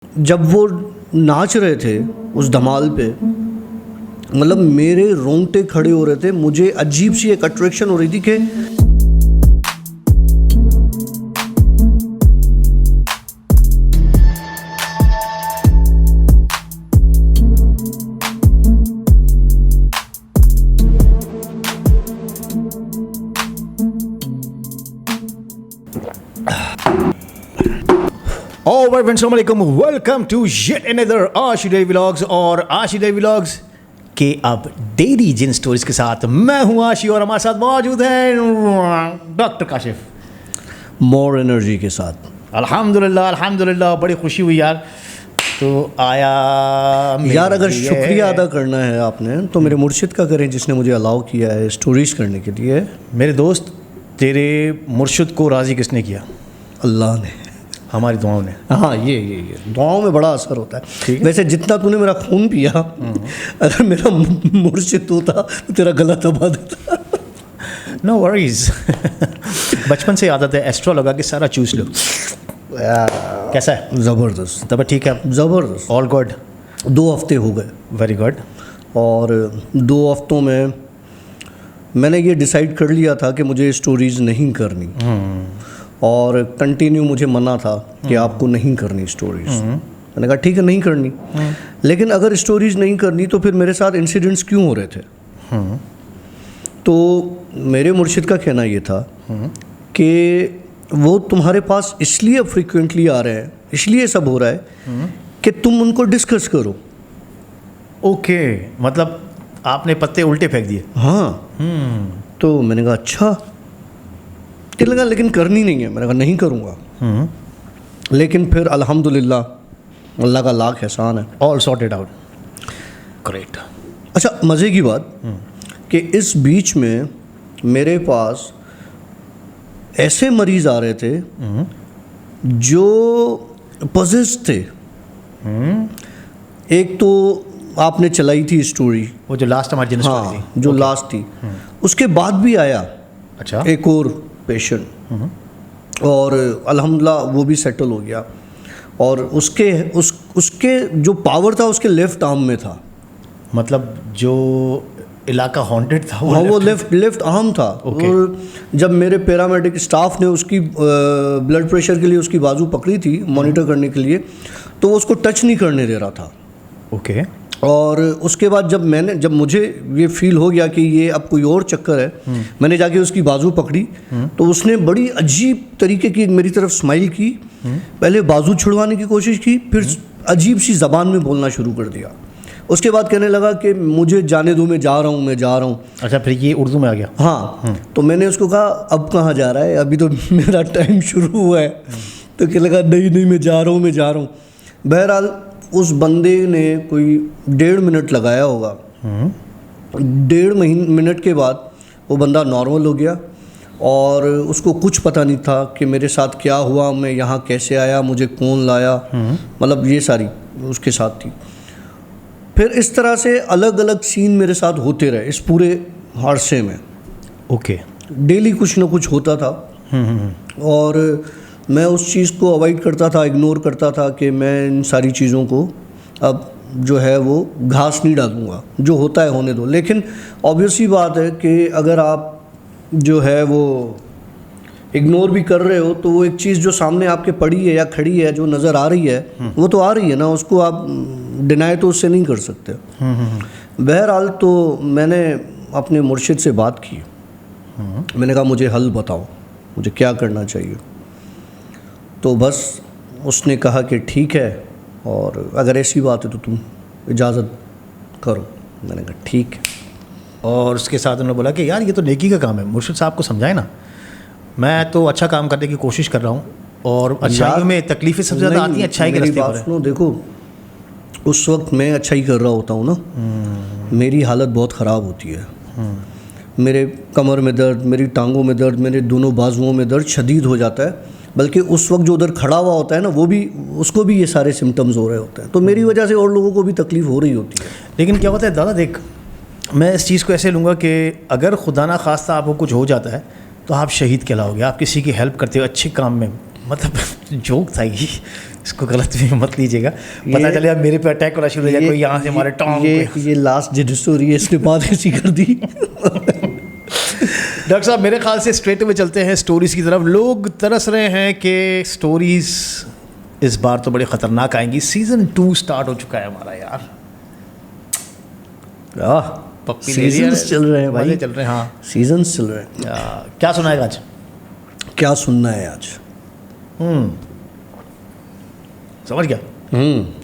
जब वो नाच रहे थे उस धमाल पे, मतलब मेरे रोंगटे खड़े हो रहे थे। मुझे अजीब सी एक अट्रैक्शन हो रही थी कि ऑलराइट फ्रेंड्स, अस्सलाम वालेकुम, वेलकम टू येट अनदर आशी डेली व्लॉग्स। और आशी डेली व्लॉग्स के अब डेली जिन स्टोरीज के साथ मैं हूं आशी, और हमारे साथ मौजूद हैं डॉक्टर काशिफ। मोर एनर्जी के साथ। अल्हम्दुलिल्लाह अल्हम्दुलिल्लाह, बड़ी खुशी हुई यार। तो आया यार, अगर शुक्रिया अदा करना है आपने तो मेरे मुर्शिद का करें जिसने मुझे अलाउ किया है स्टोरीज करने के लिए। मेरे दोस्त, तेरे मुर्शिद को राज़ी किसने किया? अल्लाह ने, हमारी दुआओं ने। हाँ, ये दुआओं में बड़ा असर होता है। वैसे जितना तूने मेरा खून पिया, अगर मेरा मुर्शिद होता तो तेरा गला दबा देता। No worries. बचपन से आदत है, एस्ट्रो लगा के सारा चूस लो। कैसा है? ज़बरदस्त, तब ठीक है, ज़बरदस्त। All good. 2 हफ्ते हो गए। Very good. और 2 हफ्तों में मैंने ये डिसाइड कर लिया था कि मुझे स्टोरीज़ नहीं करनी, और कंटिन्यू मुझे मना था कि आपको नहीं करनी स्टोरीज़। मैंने कहा ठीक है, नहीं करनी। लेकिन अगर स्टोरीज़ नहीं करनी तो फिर मेरे साथ इंसिडेंट्स क्यों हो रहे थे? तो मेरे मुर्शिद का कहना ये था कि वो तुम्हारे पास इसलिए फ्रिक्वेंटली आ रहे हैं, इसलिए सब हो रहा है कि तुम उनको डिस्कस करो। ओके, मतलब आपने पत्ते उल्टे फेंक दिए। हाँ। तो मैंने कहा अच्छा, कि लगा लेकिन करनी नहीं है। मैंने कहा नहीं करूँगा। लेकिन फिर अल्हम्दुलिल्लाह अल्लाह का लाख एहसान है, ऑल सॉर्टेड आउट। ग्रेट। अच्छा, मज़े की बात कि इस बीच में मेरे पास ऐसे मरीज़ आ रहे थे जो पॉजेस्ड थे। एक तो आपने चलाई थी स्टोरी, वो जो लास्ट हमारी जिन स्टोरी हाँ, जो लास्ट थी। उसके बाद भी आया अच्छा एक और पेशेंट, और अल्हम्दुलिल्लाह वो भी सेटल हो गया। और उसके जो पावर था उसके लेफ़्ट आर्म में था। मतलब जो इलाका हॉन्टेड था हाँ, वो लेफ्ट आर्म था। और जब मेरे पैरामेडिक स्टाफ ने उसकी ब्लड प्रेशर के लिए उसकी बाजू पकड़ी थी मॉनिटर करने के लिए, तो वो उसको टच नहीं करने दे रहा था। ओके। और उसके बाद जब मुझे ये फील हो गया कि ये अब कोई और चक्कर है, मैंने जाके उसकी बाजू पकड़ी तो उसने बड़ी अजीब तरीके की मेरी तरफ स्माइल की। पहले बाजू छुड़वाने की कोशिश की, फिर अजीब सी ज़बान में बोलना शुरू कर दिया। उसके बाद कहने लगा कि मुझे जाने दो, मैं जा रहा हूँ। अच्छा, फिर ये उर्दू में आ गया? हाँ। तो मैंने उसको कहा अब कहाँ जा रहा है, अभी तो मेरा टाइम शुरू हुआ है। तो कहने लगा नहीं मैं जा रहा हूँ। बहरहाल उस बंदे ने कोई 1.5 मिनट लगाया होगा। 1.5 मिनट के बाद वो बंदा नॉर्मल हो गया, और उसको कुछ पता नहीं था कि मेरे साथ क्या हुआ, मैं यहाँ कैसे आया, मुझे कौन लाया। मतलब ये सारी उसके साथ थी। फिर इस तरह से अलग अलग सीन मेरे साथ होते रहे इस पूरे हादसे में। ओके। डेली कुछ ना कुछ होता था। और मैं उस चीज़ को अवॉइड करता था, इग्नोर करता था कि मैं इन सारी चीज़ों को अब जो है वो घास नहीं डालूँगा, जो होता है होने दो। लेकिन ऑब्वियसली बात है कि अगर आप जो है वो इग्नोर भी कर रहे हो तो वो एक चीज़ जो सामने आपके पड़ी है या खड़ी है, जो नज़र आ रही है, वो तो आ रही है ना, उसको आप डिनाई तो उससे नहीं कर सकते। बहरहाल तो मैंने अपने मुर्शिद से बात की। मैंने कहा मुझे हल बताओ, मुझे क्या करना चाहिए। तो बस उसने कहा कि ठीक है, और अगर ऐसी बात है तो तुम इजाज़त करो। मैंने कहा ठीक है। और उसके साथ उन्होंने बोला कि यार ये तो नेकी का काम है, मुर्शिद साहब को समझाए ना, मैं तो अच्छा काम करने की कोशिश कर रहा हूँ, और अच्छाइयों में तकलीफ़ें सबसे ज़्यादा आती हैं अच्छाई के रास्ते पर। सुनो, देखो उस वक्त मैं अच्छाई कर रहा होता हूँ ना, मेरी हालत बहुत ख़राब होती है। मेरे कमर में दर्द, मेरी टांगों में दर्द, मेरे दोनों बाजुओं में दर्द शदीद हो जाता है। बल्कि उस वक्त जो उधर खड़ा हुआ होता है ना, वो भी, उसको भी ये सारे सिम्टम्स हो रहे होते हैं। तो मेरी वजह से और लोगों को भी तकलीफ़ हो रही होती है। लेकिन क्या होता है दादा, देख, मैं इस चीज़ को ऐसे लूँगा कि अगर खुदा ना खास्ता आपको कुछ हो जाता है तो आप शहीद कहलाओगे। आप किसी की हेल्प करते हो अच्छे काम में, मतलब जोक था ये, इसको गलत भी मत लीजिएगा। पता चले अब मेरे पे अटैक होना शुरू हो जाए, कोई यहाँ से हमारे टॉम ये लास्ट जो स्टोरी है इसने बात ऐसी कर दी। डॉक्टर साहब मेरे ख्याल से स्ट्रेट में चलते हैं स्टोरीज़ की तरफ। लोग तरस रहे हैं कि स्टोरीज़ इस बार तो बड़े ख़तरनाक आएंगी। सीज़न 2 स्टार्ट हो चुका है हमारा यार। पप्पी सीजन्स चल रहे हैं भाई, चल रहे हैं। हाँ सीजन्स चल रहे हैं। क्या सुनाएगा आज? क्या सुनना है आज? समझ गया।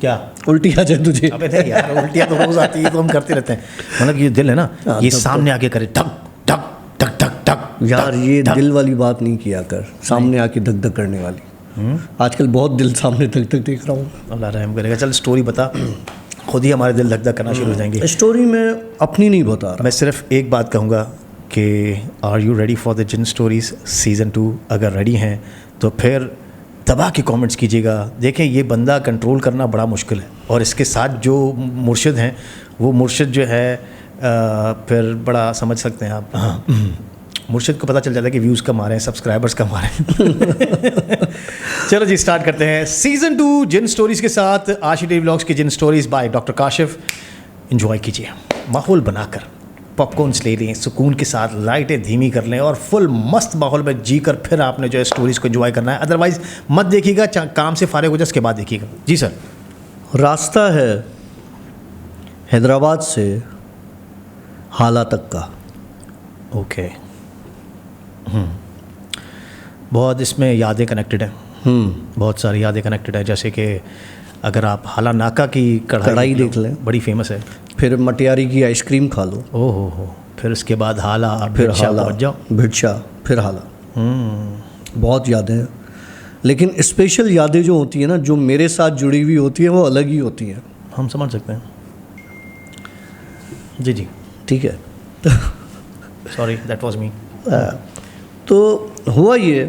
क्या उल्टी आ जाए तुझे? अबे नहीं यार, उल्टियाँ तो रोज़ आती है, तो हम करते रहते हैं। मतलब ये दिल है ना, ये सामने आके करे ठक ठक ठक ठक ठक। यार ये दिल वाली बात नहीं किया कर, सामने आके धक धक करने वाली। आजकल बहुत दिल सामने धक धक देख रहा हूँ। अल्लाह रहम करेगा। चल स्टोरी बता, खुद ही हमारे दिल धक धक करना शुरू हो जाएंगे। स्टोरी में अपनी नहीं बता रहा। मैं सिर्फ एक बात कहूँगा कि are you ready for the jinn stories season 2? अगर रेडी हैं तो फिर दबा के कमेंट्स कीजिएगा। देखें ये बंदा कंट्रोल करना बड़ा मुश्किल है, और इसके साथ जो मुर्शिद हैं वो मुर्शिद जो है फिर बड़ा समझ सकते हैं आप। मुर्शिद को पता चल जाता है कि व्यूज़ कम आ रहे हैं, सब्सक्राइबर्स कम आ रहे हैं। चलो जी स्टार्ट करते हैं सीज़न 2 जिन स्टोरीज़ के साथ। आशी डेली व्लॉग्स की जिन stories by doctor Kashif. Enjoy कीजिए, माहौल बनाकर पॉपकॉर्न्स ले लें, सुकून के साथ लाइटें धीमी कर लें और फुल मस्त माहौल में जी कर फिर आपने जो है स्टोरीज़ को एंजॉय करना है। अदरवाइज़ मत देखिएगा, काम से फारिग हो जाए उसके बाद देखिएगा। जी सर। रास्ता है हैदराबाद से हाला तक का। ओके। बहुत इसमें यादें कनेक्टेड हैं। बहुत सारी यादें कनेक्टेड है। जैसे कि अगर आप हाला नाका की कढ़ाई देख लें, बड़ी फेमस है। फिर मटियारी की आइसक्रीम खा लो। ओहो हो। फिर उसके बाद हाला, फिर हाला पहुँच जाओ, भिड़शा, फिर हाला। बहुत यादें हैं, लेकिन स्पेशल यादें जो होती हैं ना, जो मेरे साथ जुड़ी हुई होती हैं, वो अलग ही होती हैं। हम समझ सकते हैं। जी जी ठीक है। Sorry that was me. तो हुआ ये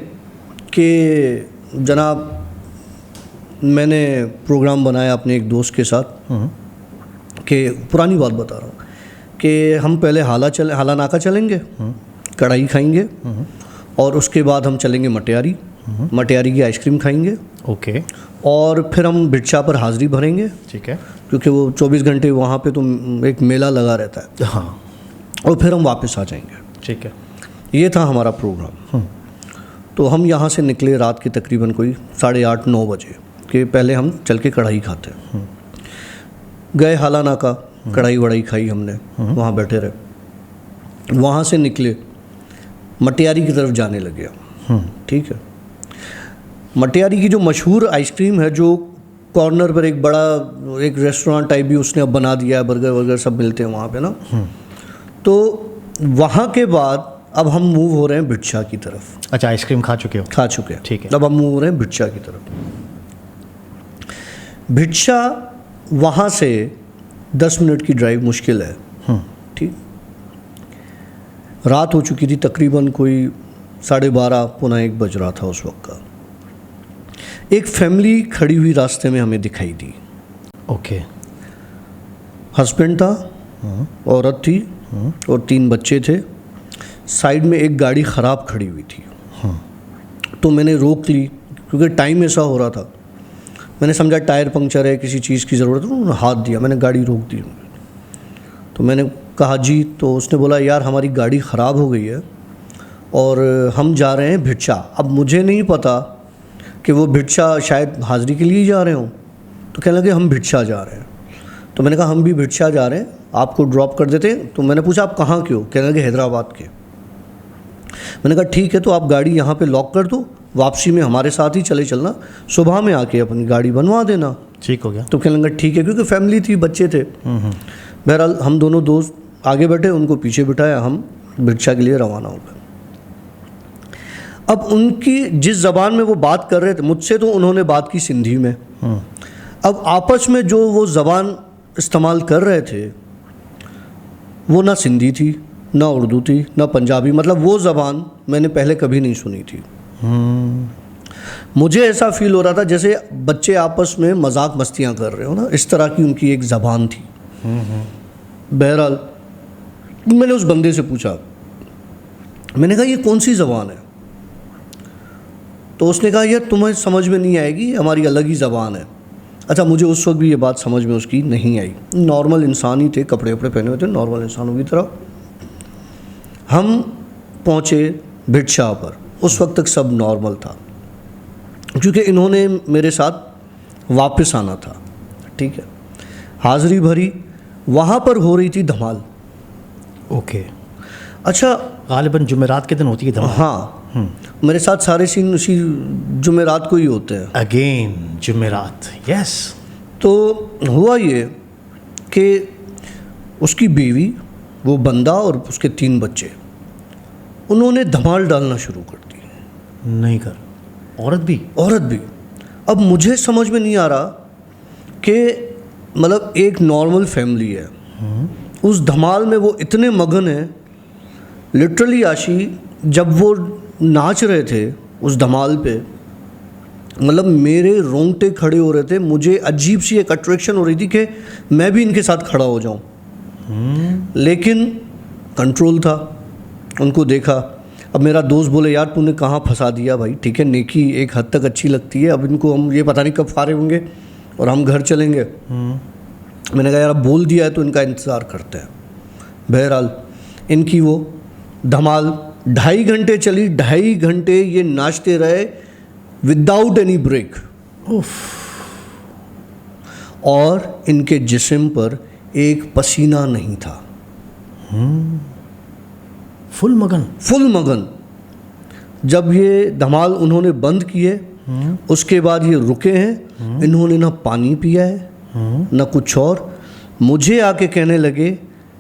कि जनाब मैंने प्रोग्राम बनाया अपने एक दोस्त के साथ, कि पुरानी बात बता रहा हूँ कि हम पहले हाला नाका चलेंगे, कढ़ाई खाएंगे, और उसके बाद हम चलेंगे मटियारी की आइसक्रीम खाएंगे। ओके। और फिर हम भिड़शा पर हाज़िरी भरेंगे। ठीक है। क्योंकि वो 24 घंटे वहाँ पे तो एक मेला लगा रहता है। हाँ। और फिर हम वापस आ जाएंगे। ठीक है। ये था हमारा प्रोग्राम। तो हम यहाँ से निकले रात के तकरीबन कोई 8:30-9 बजे कि पहले हम चल के कढ़ाई खाते हैं। गए हाला नाका, कढ़ाई वढ़ाई खाई हमने, वहाँ बैठे रहे। वहाँ से निकले मटियारी की तरफ जाने लगे। ठीक है। मटियारी की जो मशहूर आइसक्रीम है, जो कॉर्नर पर एक बड़ा एक रेस्टोरेंट टाइप भी उसने अब बना दिया है, बर्गर वर्गर सब मिलते हैं वहाँ पे ना। तो वहाँ के बाद अब हम मूव हो रहे हैं भिड़शा की तरफ। अच्छा, आइसक्रीम खा चुके हो? खा चुके हैं। ठीक है। अब हम मूव हो रहे हैं भिड़शा की तरफ। भिड़शा वहाँ से 10 मिनट की ड्राइव मुश्किल है। ठीक। रात हो चुकी थी, तकरीबन कोई 12:30 पौना 1 बज रहा था उस वक्त का। एक फैमिली खड़ी हुई रास्ते में हमें दिखाई दी। ओके। हस्बैंड था, औरत थी, और 3 बच्चे थे। साइड में एक गाड़ी ख़राब खड़ी हुई थी। तो मैंने रोक ली, क्योंकि टाइम ऐसा हो रहा था। मैंने समझा टायर पंक्चर है, किसी चीज़ की ज़रूरत है, उन्होंने हाथ दिया, मैंने गाड़ी रोक दी। तो मैंने कहा जी, तो उसने बोला यार हमारी गाड़ी ख़राब हो गई है और हम जा रहे हैं भिड़शा। अब मुझे नहीं पता कि वो भिड़शा शायद हाज़िरी के लिए जा रहे हों। तो कहने लगे हम भिड़शा जा रहे हैं। तो मैंने कहा हम भी भिड़शा जा रहे हैं, आपको ड्रॉप कर देते हैं। तो मैंने पूछा आप कहाँ के हो? कहने लगे हैदराबाद के। मैंने कहा ठीक है, तो आप गाड़ी यहाँ पे लॉक कर दो, वापसी में हमारे साथ ही चले चलना, सुबह में आके अपनी गाड़ी बनवा देना। ठीक हो गया। तो कहने लगा ठीक है, क्योंकि फैमिली थी, बच्चे थे। बहरहाल हम दोनों दोस्त आगे बैठे, उनको पीछे बिठाया, हम भिड़शा के लिए रवाना हो गए। अब उनकी जिस ज़बान में वो बात कर रहे थे मुझसे, तो उन्होंने बात की सिंधी में। अब आपस में जो वो ज़बान इस्तेमाल कर रहे थे, वो ना सिंधी थी, ना उर्दू थी, ना पंजाबी। मतलब वो ज़बान मैंने पहले कभी नहीं सुनी थी। मुझे ऐसा फील हो रहा था जैसे बच्चे आपस में मजाक मस्तियाँ कर रहे हो ना, इस तरह की उनकी एक ज़बान थी। बहरहाल मैंने उस बंदे से पूछा, मैंने कहा ये कौन सी ज़बान है? तो उसने कहा यार तुम्हें समझ में नहीं आएगी, हमारी अलग ही ज़बान है। अच्छा, मुझे उस वक्त भी ये बात समझ में उसकी नहीं आई। नॉर्मल इंसान ही थे, कपड़े वपड़े पहने हुए थे नॉर्मल इंसानों की तरह। हम पहुँचे भिट शाह पर, उस वक्त तक सब नॉर्मल था, क्योंकि इन्होंने मेरे साथ वापस आना था, ठीक है। हाज़िरी भरी, वहाँ पर हो रही थी धमाल। ओके। अच्छा, गालिबन जुमेरात के दिन होती है धमाल। हाँ, मेरे साथ सारे सीन उसी जुमेरात को ही होते हैं। अगेन जुमेरात, यस। तो हुआ ये कि उसकी बीवी, वो बंदा और उसके 3 बच्चे, उन्होंने धमाल डालना शुरू कर दी। नहीं कर, औरत भी। अब मुझे समझ में नहीं आ रहा कि मतलब एक नॉर्मल फैमिली है, उस धमाल में वो इतने मगन हैं। लिटरली आशी, जब वो नाच रहे थे उस धमाल पे, मतलब मेरे रोंगटे खड़े हो रहे थे। मुझे अजीब सी एक अट्रैक्शन हो रही थी कि मैं भी इनके साथ खड़ा हो जाऊं, लेकिन कंट्रोल था। उनको देखा। अब मेरा दोस्त बोले यार तूने कहाँ फंसा दिया भाई, ठीक है नेकी एक हद तक अच्छी लगती है, अब इनको हम ये पता नहीं कब फारे होंगे और हम घर चलेंगे। मैंने कहा यार अब बोल दिया है तो इनका इंतज़ार करते हैं। बहरहाल इनकी वो धमाल 2.5 घंटे चली। 2.5 घंटे ये नाचते रहे विदाउट एनी ब्रेक, और इनके जिस्म पर एक पसीना नहीं था। फुल मगन। जब ये धमाल उन्होंने बंद किए, उसके बाद ये रुके हैं। इन्होंने ना पानी पिया है ना कुछ और। मुझे आके कहने लगे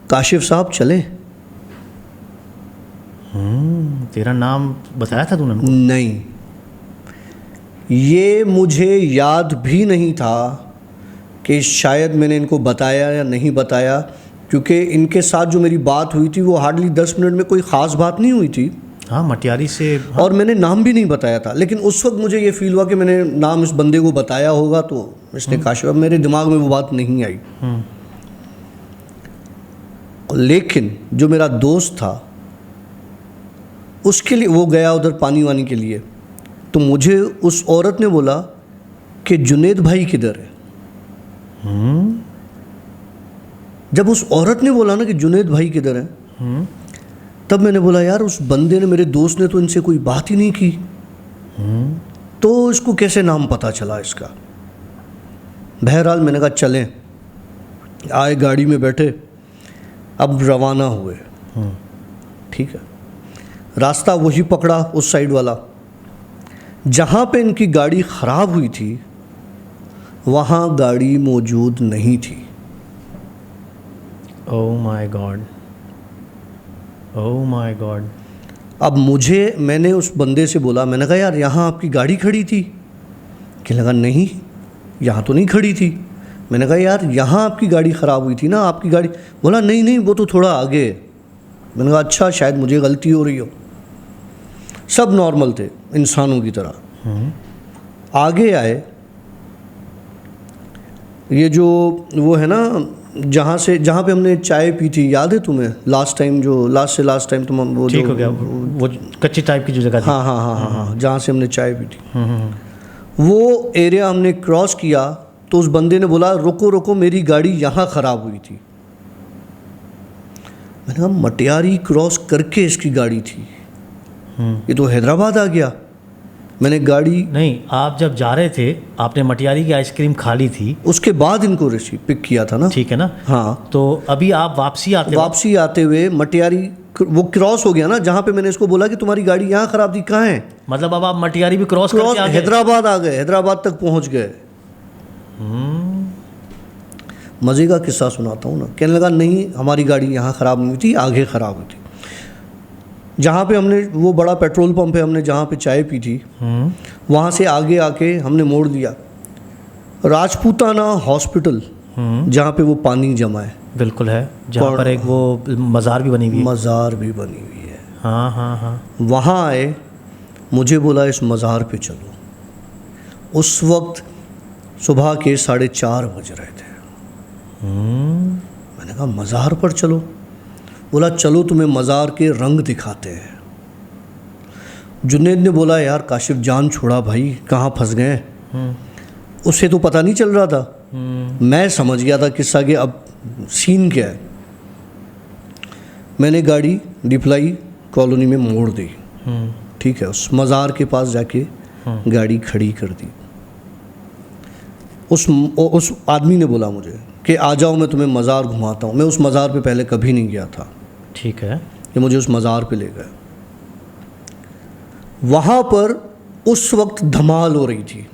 काशिफ साहब चलें। तेरा नाम बताया था तूने उनको? नहीं, ये मुझे याद भी नहीं था कि शायद मैंने इनको बताया या नहीं बताया, क्योंकि इनके साथ जो मेरी बात हुई थी वो हार्डली 10 मिनट में कोई ख़ास बात नहीं हुई थी। हाँ, मटियारी से। हाँ। और मैंने नाम भी नहीं बताया था, लेकिन उस वक्त मुझे ये फील हुआ कि मैंने नाम इस बंदे को बताया होगा, तो इसने काशिफ, मेरे दिमाग में वो बात नहीं आई। लेकिन जो मेरा दोस्त था उसके लिए वो गया उधर पानी वानी के लिए, तो मुझे उस औरत ने बोला कि जुनेद भाई किधर है। जब उस औरत ने बोला ना कि जुनेद भाई किधर है, तब मैंने बोला यार उस बंदे ने, मेरे दोस्त ने तो इनसे कोई बात ही नहीं की, तो इसको कैसे नाम पता चला इसका। बहरहाल मैंने कहा चलें। आए, गाड़ी में बैठे, अब रवाना हुए। ठीक है, रास्ता वही पकड़ा उस साइड वाला। जहाँ पे इनकी गाड़ी ख़राब हुई थी वहाँ गाड़ी मौजूद नहीं थी। Oh my God, oh my God. अब मैंने उस बंदे से बोला, मैंने कहा यार यहाँ आपकी गाड़ी खड़ी थी? कहने लगा नहीं, यहाँ तो नहीं खड़ी थी। मैंने कहा यार यहाँ आपकी गाड़ी ख़राब हुई थी ना, आपकी गाड़ी। बोला नहीं नहीं, वो तो थोड़ा आगे है। मैंने कहा अच्छा, शायद मुझे गलती हो रही हो। सब नॉर्मल थे इंसानों की तरह। आगे आए, ये जो वो है ना जहाँ पे हमने चाय पी थी, याद है तुम्हें? लास्ट टाइम तुम वो ठीक हो गया, वो कच्ची टाइप की जो जगह थी। हाँ, जहाँ से हमने चाय पी थी, वो एरिया हमने क्रॉस किया तो उस बंदे ने बोला रुको रुको, मेरी गाड़ी यहाँ ख़राब हुई थी। मैंने कहा मटियारी क्रॉस करके इसकी गाड़ी थी, ये तो हैदराबाद आ गया। मैंने गाड़ी नहीं, आप जब जा रहे थे आपने मटियारी की आइसक्रीम खा ली थी, उसके बाद इनको पिक किया था ना। ठीक है ना। हाँ, तो अभी आप वापसी आते हुए मटियारी वो क्रॉस हो गया ना, जहाँ पे मैंने इसको बोला कि तुम्हारी गाड़ी यहाँ ख़राब थी, कहाँ है? मतलब अब आप मटियारी भी क्रॉस हैदराबाद आ गए, हैदराबाद तक पहुँच गए। मज़े का किस्सा सुनाता हूँ ना। कहने लगा नहीं, हमारी गाड़ी यहाँ ख़राब नहीं हुई थी, आगे ख़राब हुई थी। जहाँ पे हमने, वो बड़ा पेट्रोल पंप है, हमने जहाँ पे चाय पी थी, वहाँ से आगे आके हमने मोड़ लिया राजपूताना हॉस्पिटल, जहाँ पे वो पानी जमा है। बिल्कुल है, जहाँ पर एक वो मज़ार भी बनी हुई है। हाँ। वहाँ आए, मुझे बोला इस मज़ार पे चलो। उस वक्त सुबह के 4:30 बज रहे थे। मैंने कहा मज़ार पर चलो? बोला चलो तुम्हें मज़ार के रंग दिखाते हैं। जुनेद ने बोला यार काशिफ जान छोड़ा भाई, कहाँ फंस गए। उसे तो पता नहीं चल रहा था, मैं समझ गया था किस्सा के अब सीन क्या है। मैंने गाड़ी डिप्लाई कॉलोनी में मोड़ दी, ठीक है, उस मज़ार के पास जाके गाड़ी खड़ी कर दी। उस आदमी ने बोला मुझे कि आ जाओ मैं तुम्हें मज़ार घुमाता हूँ। मैं उस मज़ार पे पहले कभी नहीं गया था, ठीक है, कि मुझे उस मज़ार पे ले गए। वहाँ पर उस वक्त धमाल हो रही थी।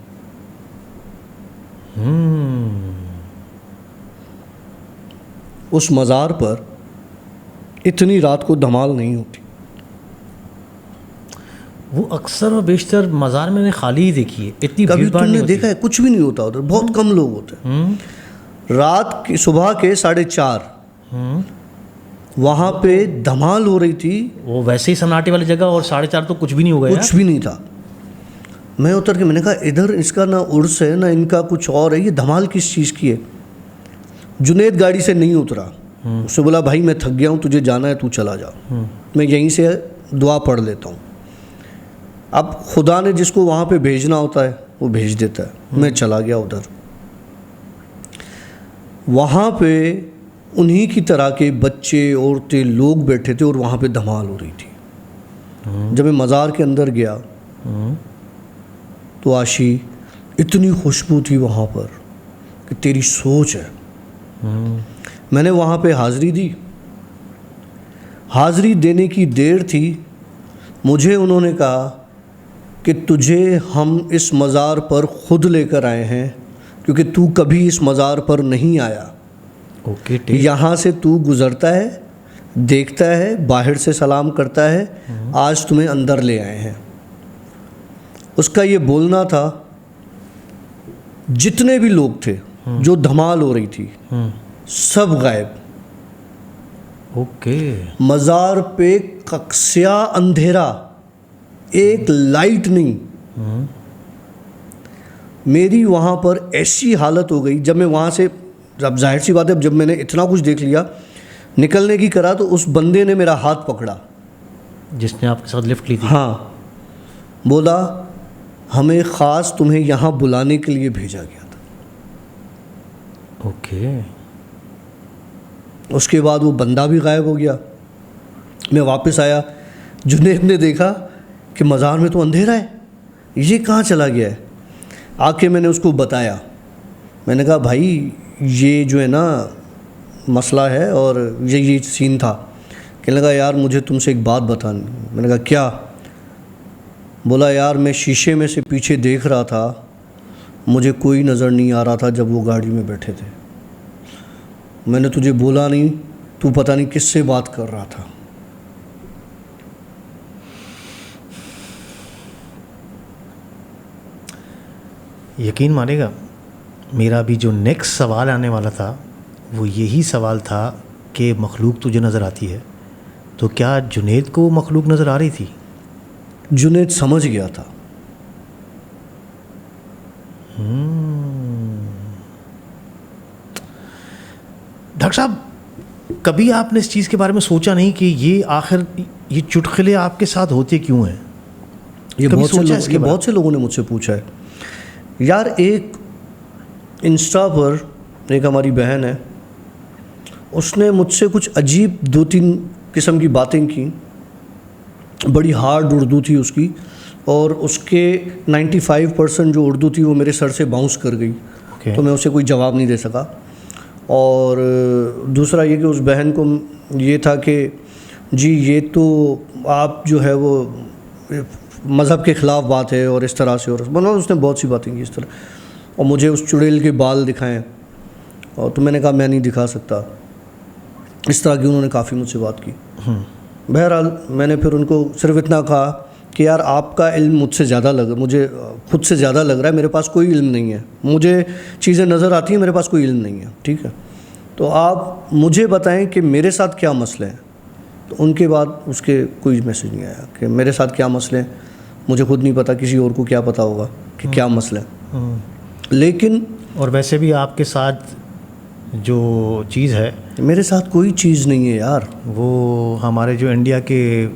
उस मज़ार पर इतनी रात को धमाल नहीं होती। वो अक्सर और बेशतर मज़ार मैंने खाली ही देखी है, इतनी कभी भीड़-भाड़ तुमने नहीं होती। देखा है? कुछ भी नहीं होता उधर, बहुत कम लोग होते हैं। रात की सुबह के 4:30 वहाँ पे धमाल हो रही थी। वो वैसे ही सन्नाटे वाली जगह, और 4:30 तो कुछ भी नहीं होगा यार। कुछ भी नहीं था। मैं उतर के मैंने कहा इधर इसका ना उर्स है ना इनका कुछ और है, ये धमाल किस चीज़ की है। जुनेद गाड़ी से नहीं उतरा, उससे बोला भाई मैं थक गया हूँ, तुझे जाना है तू चला जा, मैं यहीं से दुआ पढ़ लेता हूँ। अब खुदा ने जिसको वहाँ पे भेजना होता है वो भेज देता है। मैं चला गया उधर। वहाँ पे उन्हीं की तरह के बच्चे औरतें लोग बैठे थे और वहाँ पे धमाल हो रही थी। जब मैं मज़ार के अंदर गया तो आशी इतनी खुशबू थी वहाँ पर कि तेरी सोच है। मैंने वहाँ पे हाज़िरी दी। हाज़िरी देने की देर थी, मुझे उन्होंने कहा कि तुझे हम इस मज़ार पर ख़ुद लेकर आए हैं क्योंकि तू कभी इस मज़ार पर नहीं आया। ओके, ठीक। यहाँ से तू गुज़रता है, देखता है, बाहर से सलाम करता है, आज तुम्हें अंदर ले आए हैं। उसका ये बोलना था। जितने भी लोग थे जो धमाल हो रही थी सब गायब। ओके। मज़ार पे कक्सिया अंधेरा, एक लाइट नहीं। मेरी वहाँ पर ऐसी हालत हो गई जब मैं वहाँ से, अब जाहिर सी बात है, जब मैंने इतना कुछ देख लिया, निकलने की करा तो उस बंदे ने मेरा हाथ पकड़ा जिसने आपके साथ लिफ्ट ली थी। हाँ, बोला हमें ख़ास तुम्हें यहाँ बुलाने के लिए भेजा गया था। ओके। उसके बाद वो बंदा भी गायब हो गया। मैं वापस आया, जुनेद ने देखा कि मज़ार में तो अंधेरा है, ये कहाँ चला गया है। आके मैंने उसको बताया, मैंने कहा भाई ये जो है ना मसला है और ये सीन था। कहने लगा यार मुझे तुमसे एक बात बतानी। मैंने कहा क्या। बोला यार मैं शीशे में से पीछे देख रहा था, मुझे कोई नज़र नहीं आ रहा था जब वो गाड़ी में बैठे थे। मैंने तुझे बोला नहीं, तू पता नहीं किससे बात कर रहा था। यकीन मानेगा, मेरा भी जो नेक्स्ट सवाल आने वाला था वो यही सवाल था कि मखलूक तुझे नज़र आती है, तो क्या जुनेद को मखलूक नज़र आ रही थी? जुनेद समझ गया था। डॉक्टर साहब, कभी आपने इस चीज़ के बारे में सोचा नहीं कि ये आखिर ये चुटकुले आपके साथ होते क्यों हैं? ये कभी बहुत से लोगों ने मुझसे पूछा है। यार एक इंस्टा पर एक हमारी बहन है, उसने मुझसे कुछ अजीब 2-3 किस्म की बातें की। बड़ी हार्ड उर्दू थी उसकी, और उसके 95% जो उर्दू थी वो मेरे सर से बाउंस कर गई। तो मैं उसे कोई जवाब नहीं दे सका। और दूसरा ये कि उस बहन को ये था कि जी ये तो आप जो है वो मज़हब के ख़िलाफ़ बात है और इस तरह से, और मतलब उसने बहुत सी बातें की इस तरह, और मुझे उस चुड़ैल के बाल दिखाएं, और तो मैंने कहा मैं नहीं दिखा सकता। इस तरह की उन्होंने काफ़ी मुझसे बात की। बहरहाल मैंने फिर उनको सिर्फ इतना कहा कि यार आपका इल्म मुझसे ज़्यादा मुझे खुद से ज़्यादा लग रहा है, मेरे पास कोई इल्म नहीं है। मुझे चीज़ें नज़र आती हैं, मेरे पास कोई इल्म नहीं है, ठीक है, तो आप मुझे बताएं कि मेरे साथ क्या मसले हैं। तो उनके बाद उसके कोई मैसेज नहीं आया कि मेरे साथ क्या मसले हैं। मुझे खुद नहीं पता, किसी और को क्या पता होगा कि क्या मसला है। लेकिन और वैसे भी आपके साथ जो चीज़ है, मेरे साथ कोई चीज़ नहीं है यार। वो हमारे जो इंडिया के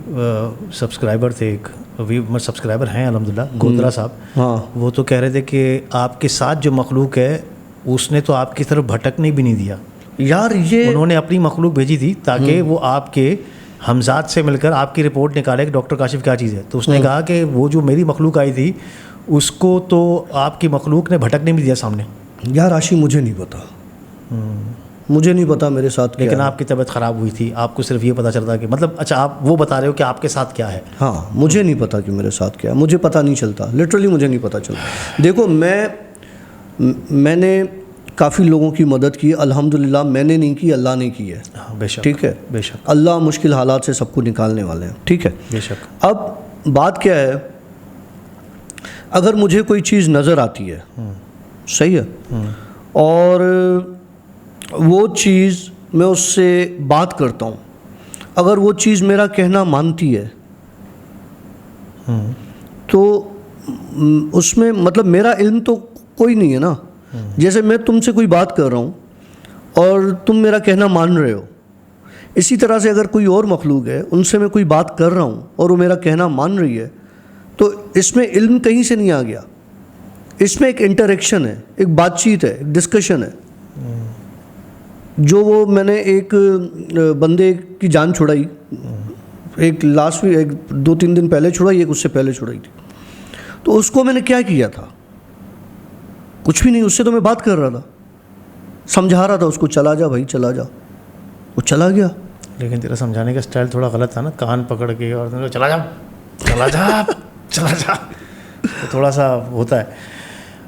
सब्सक्राइबर थे, एक वी मेरे सब्सक्राइबर हैं अल्हम्दुलिल्लाह, गोदरा साहब, हाँ वो तो कह रहे थे कि आपके साथ जो मखलूक है उसने तो आपकी तरफ भटकने भी नहीं दिया। यार ये उन्होंने अपनी मखलूक भेजी थी ताकि वो आपके हमजाद से मिलकर आपकी रिपोर्ट निकाले कि डॉक्टर काशिफ क्या चीज़ है। तो उसने कहा कि वो जो मेरी मखलूक आई थी उसको तो आपकी मखलूक ने भटकने भी दिया सामने। यार आशी मुझे नहीं पता, मुझे नहीं पता मेरे साथ क्या लेकिन है। आपकी तबीयत ख़राब हुई थी, आपको सिर्फ ये पता चलता कि मतलब अच्छा आप वो बता रहे हो कि आपके साथ क्या है। हाँ मुझे नहीं पता कि मेरे साथ क्या है, मुझे पता नहीं चलता, लिटरली मुझे नहीं पता चलता। देखो मैंने काफ़ी लोगों की मदद की, अल्हम्दुलिल्लाह। मैंने नहीं की, अल्लाह ने की है। हाँ बेशक, ठीक है, बेशक अल्लाह मुश्किल हालात से सबको निकालने वाले हैं। ठीक है, बेशक। अब बात क्या है, अगर मुझे कोई चीज़ नज़र आती है, सही है, और वो चीज़ मैं उससे बात करता हूँ, अगर वो चीज़ मेरा कहना मानती है तो उसमें मतलब मेरा इल्म तो कोई नहीं है ना। जैसे मैं तुमसे कोई बात कर रहा हूँ और तुम मेरा कहना मान रहे हो, इसी तरह से अगर कोई और मखलूक है उनसे मैं कोई बात कर रहा हूँ और वो मेरा कहना मान रही है, तो इसमें इल्म कहीं से नहीं आ गया, इसमें एक इंटरेक्शन है, एक बातचीत है, एक डिस्कशन है। जो वो मैंने एक बंदे की जान छुड़ाई, एक लास्ट वीक, एक 2-3 दिन पहले छुड़ाई, एक उससे पहले छुड़ाई थी, तो उसको मैंने क्या किया था, कुछ भी नहीं। उससे तो मैं बात कर रहा था, समझा रहा था उसको, चला जा भाई चला जा, वो चला गया। लेकिन तेरा समझाने का स्टाइल थोड़ा गलत था ना, कान पकड़ के और चला जा चला जा चला जा, तो थोड़ा सा होता है।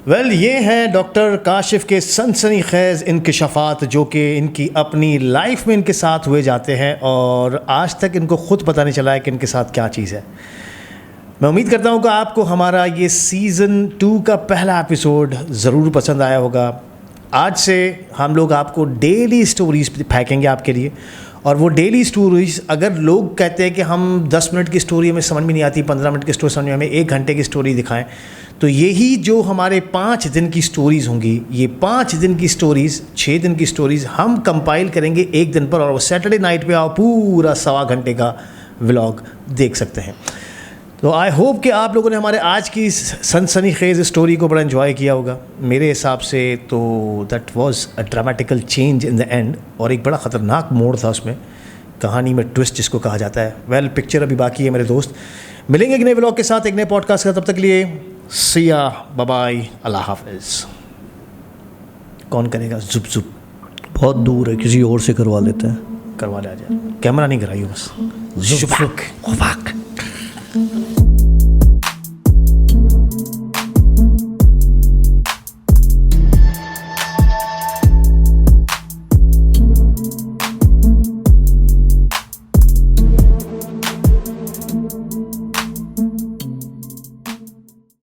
वेल ये हैं डॉक्टर काशिफ के सनसनीखेज़ इंकशाफात जो कि इनकी अपनी लाइफ में इनके साथ हुए जाते हैं और आज तक इनको ख़ुद पता नहीं चला है कि इनके साथ क्या चीज़ है। मैं उम्मीद करता हूँ कि आपको हमारा ये सीज़न 2 का पहला एपिसोड ज़रूर पसंद आया होगा। आज से हम लोग आपको डेली स्टोरीज़ फेंकेंगे आपके लिए, और वो डेली स्टोरीज़, अगर लोग कहते हैं कि हम 10 मिनट की स्टोरी हमें समझ में नहीं आती, 15 मिनट की स्टोरी समझ में, हमें 1 घंटे की स्टोरी दिखाएं, तो यही जो हमारे 5 दिन की स्टोरीज़ होंगी, ये 5 दिन की स्टोरीज़, 6 दिन की स्टोरीज़ हम कंपाइल करेंगे 1 दिन पर, और वो सैटरडे नाइट पे आप पूरा 1.25 घंटे का व्लॉग देख सकते हैं। तो आई होप कि आप लोगों ने हमारे आज की सनसनीखेज़ स्टोरी को बड़ा एंजॉय किया होगा। मेरे हिसाब से तो that was a dramatical change in the end, और एक बड़ा ख़तरनाक मोड़ था उसमें, कहानी में ट्विस्ट जिसको कहा जाता है। वेल पिक्चर अभी बाकी है मेरे दोस्त। मिलेंगे एक नए व्लॉग के साथ, एक नए पॉडकास्ट का, तब तक के लिए सिया, बाय बाय, अल्लाह हाफिज़। कौन करेगा जुप जुप? बहुत दूर है, किसी और से करवा लेते हैं। करवा ले, आ जाए, कैमरा नहीं कराइए बस। जुप जुप।